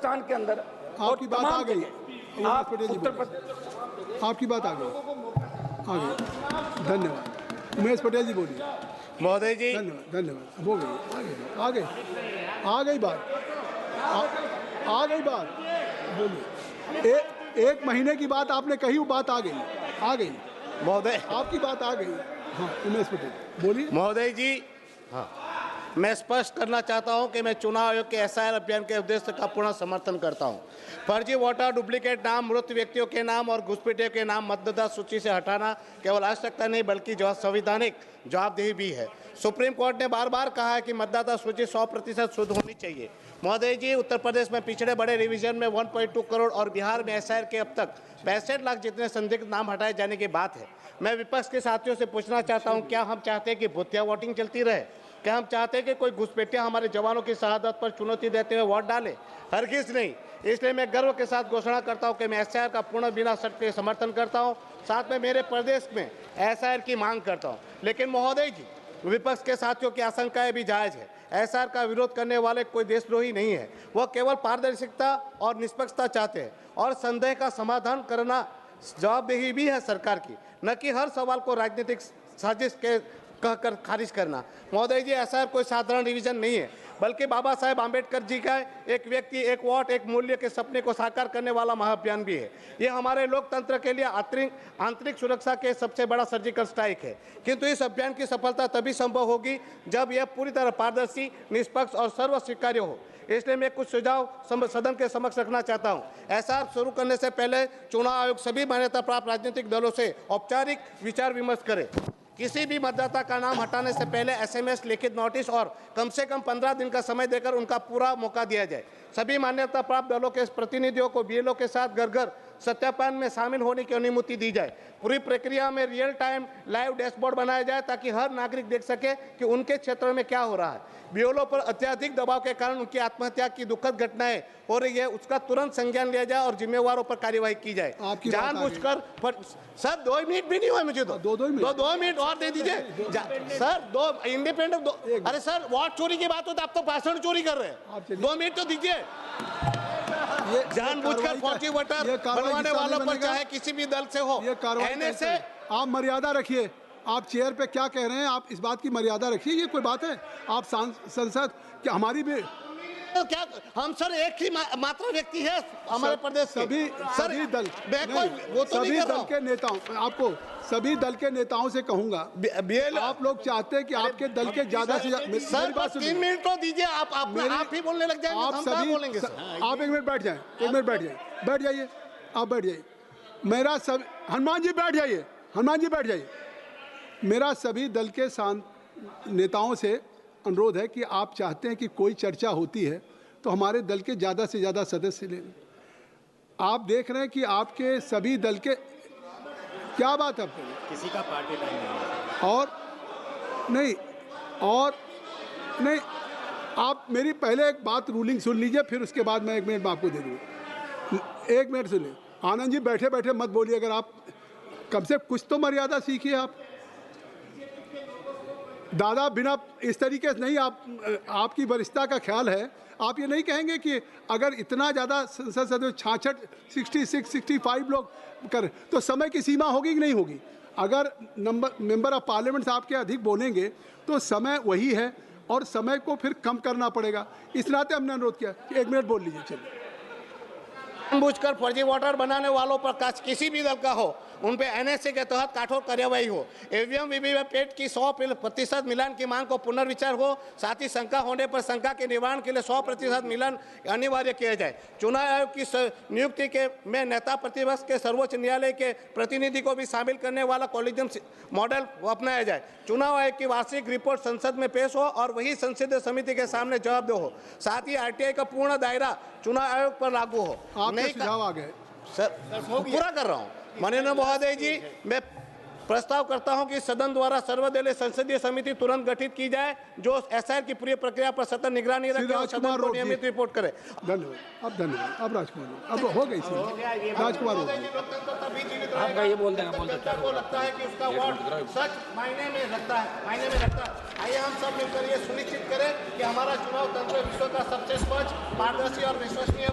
हिंदुस्तान के अंदर आपकी बात आ गई। आप पटेल जी उत्तर बोलिए। प्रदेश आपकी बात आ गई। धन्यवाद। उमेश पटेल जी बोलिए। महोदय जी, धन्यवाद। हो गई, आ गई बात, आ गई बात। बोलिए। एक महीने की बात आपने कही, वो बात आ गई। महोदय, आपकी बात आ गई। हाँ, उमेश पटेल बोलिए। महोदय जी, हाँ, मैं स्पष्ट करना चाहता हूं कि मैं चुनाव आयोग के एसआईआर अभियान के उद्देश्य का पूर्ण समर्थन करता हूं। फर्जी वोटर, डुप्लीकेट नाम, मृत व्यक्तियों के नाम और घुसपैठियों के नाम मतदाता सूची से हटाना केवल आवश्यकता नहीं बल्कि संवैधानिक जवाबदेही भी है। सुप्रीम कोर्ट ने बार बार कहा है कि मतदाता सूची 100% शुद्ध होनी चाहिए। महोदय जी, उत्तर प्रदेश में पिछड़े बड़े रिवीजन में 1.2 करोड़ और बिहार में एसआईआर के अब तक 65 लाख जितने संदिग्ध नाम हटाए जाने की बात है। मैं विपक्ष के साथियों से पूछना चाहता हूं, क्या हम चाहते हैं कि भूतिया वोटिंग चलती रहे? क्या हम चाहते हैं कि कोई घुसपैठिया हमारे जवानों की शहादत पर चुनौती देते हुए वोट डाले? हरगिज नहीं। इसलिए मैं गर्व के साथ घोषणा करता हूं कि मैं एसआईआर का पूर्ण बिना शर्त के समर्थन करता हूं। साथ में मेरे प्रदेश में एसआईआर की मांग करता हूं। लेकिन महोदय जी, विपक्ष के साथियों की आशंकाएं भी जायज है। एसआईआर का विरोध करने वाले कोई देशद्रोही नहीं है। वह केवल पारदर्शिता और निष्पक्षता चाहते हैं और संदेह का समाधान करना जवाबदेही भी है सरकार की, न कि हर सवाल को राजनीतिक साजिश के कहकर खारिज करना। महोदय जी, एसआईआर कोई साधारण रिवीजन नहीं है बल्कि बाबा साहेब आम्बेडकर जी का एक व्यक्ति, एक वोट, एक मूल्य के सपने को साकार करने वाला महाअभियान भी है। ये हमारे लोकतंत्र के लिए आंतरिक सुरक्षा के सबसे बड़ा सर्जिकल स्ट्राइक है। किंतु इस अभियान की सफलता तभी संभव होगी जब यह पूरी तरह पारदर्शी, निष्पक्ष और सर्व स्वीकार्य हो। इसलिए मैं कुछ सुझाव सदन के समक्ष रखना चाहता हूं। एसआईआर शुरू करने से पहले चुनाव आयोग सभी मान्यता प्राप्त राजनीतिक दलों से औपचारिक विचार विमर्श करे। किसी भी मतदाता का नाम हटाने से पहले एसएमएस, लिखित नोटिस और कम से कम 15 दिन का समय देकर उनका पूरा मौका दिया जाए। सभी मान्यता प्राप्त दलों के प्रतिनिधियों को बीएलओ के साथ घर घर सत्यापन में शामिल होने की अनुमति दी जाए। पूरी प्रक्रिया में रियल टाइम लाइव डैशबोर्ड बनाया जाए ताकि हर नागरिक देख सके कि उनके क्षेत्र में क्या हो रहा है। बीएलओ पर अत्यधिक दबाव के कारण उनकी आत्महत्या की दुखद घटनाएं हो रही है, उसका तुरंत संज्ञान लिया जाए और जिम्मेवारों पर कार्यवाही की जाए। जानबूझकर सर 2 मिनट भी नहीं हुए मुझे तो 2 मिनट और दे दीजिए सर। 2 इंडिपेंडेंट अरे सर, वोट चोरी की बात हो तो आप तो भाषण चोरी कर रहे हैं। 2 मिनट तो दीजिए। जानबूझकर फौजी वोटर बनवाने वालों पर चाहे किसी भी दल से हो, कहने से आप मर्यादा रखिए। आप चेयर पे क्या कह रहे हैं, आप इस बात की मर्यादा रखिए। ये कोई बात है? आप संसद क्या हमारी भी तो क्या हम सर एक ही मात्र व्यक्ति है हमारे प्रदेश के? सभी दल, वो तो सभी दल के नेताओं, आपको सभी दल के नेताओं से कहूंगा, आप लोग चाहते हैं कि आपके दल के ज्यादा से ज्यादा। सर बस 3 मिनट तो दीजिए। आप ही बोलने लग जाएंगे, हम क्या बोलेंगे? आप 1 मिनट बैठ जाएं, 1 मिनट बैठ जाइए, आप बैठ जाइए। मेरा सब हनुमान जी बैठ जाइए, हनुमान जी बैठ जाइए। मेरा सभी दल के नेताओं से अनुरोध है कि आप चाहते हैं कि कोई चर्चा होती है तो हमारे दल के ज़्यादा से ज़्यादा सदस्य लें। आप देख रहे हैं कि आपके सभी दल के क्या बात है, किसी का पार्टी नहीं है और नहीं, आप मेरी पहले एक बात रूलिंग सुन लीजिए, फिर उसके बाद मैं 1 मिनट में आपको दे दूँगा। 1 मिनट सुनिए। आनंद जी बैठे बैठे मत बोलिए, अगर आप कम से कुछ तो मर्यादा सीखिए। आप दादा बिना इस तरीके से नहीं, आपकी वरिष्ठता का ख्याल है। आप ये नहीं कहेंगे कि अगर इतना ज़्यादा संसद सदस्य 66, 65 लोग कर तो समय की सीमा होगी कि नहीं होगी? अगर मेंबर ऑफ पार्लियामेंट आपके अधिक बोलेंगे तो समय वही है और समय को फिर कम करना पड़ेगा। इस नाते हमने अनुरोध किया कि 1 मिनट बोल लीजिए। चलिए। जानबूझकर फर्जी वोटर बनाने वालों पर किसी भी दल का हो, उन पे एनएसए के तहत कठोर कार्यवाही हो। ईवीएम वीवीपैट की 100% मिलान की मांग को पुनर्विचार हो। साथ ही शंका होने पर शंका के निवारण के लिए 100% मिलान अनिवार्य किया जाए। चुनाव आयोग की नियुक्ति के में नेता प्रतिपक्ष के सर्वोच्च न्यायालय के प्रतिनिधि को भी शामिल करने वाला कॉलेजियम मॉडल अपनाया जाए। चुनाव आयोग की वार्षिक रिपोर्ट संसद में पेश हो और वही संसदीय समिति के सामने जवाबदेह हो। साथ ही आरटीआई का पूर्ण दायरा चुनाव आयोग पर लागू हो। आपके सुझाव आ गए सर, पूरा कर रहा हूँ। माननीय महोदय जी, मैं प्रस्ताव करता हूं कि सदन द्वारा सर्वदलीय संसदीय समिति तुरंत गठित की जाए जो एसआईआर की पूरी प्रक्रिया पर सतत निगरानी रखे और सदन को नियमित रिपोर्ट करे। धन्यवाद। अब राजकुमार, अब हो गई राजकुमार आपका ये बोलते हैं को लगता है कि उसका वोट सच मायने में रखता है। आइए हम सब मिलकर ये सुनिश्चित करें कि हमारा चुनाव तंत्र विश्व का सबसे स्वच्छ, पारदर्शी और विश्वसनीय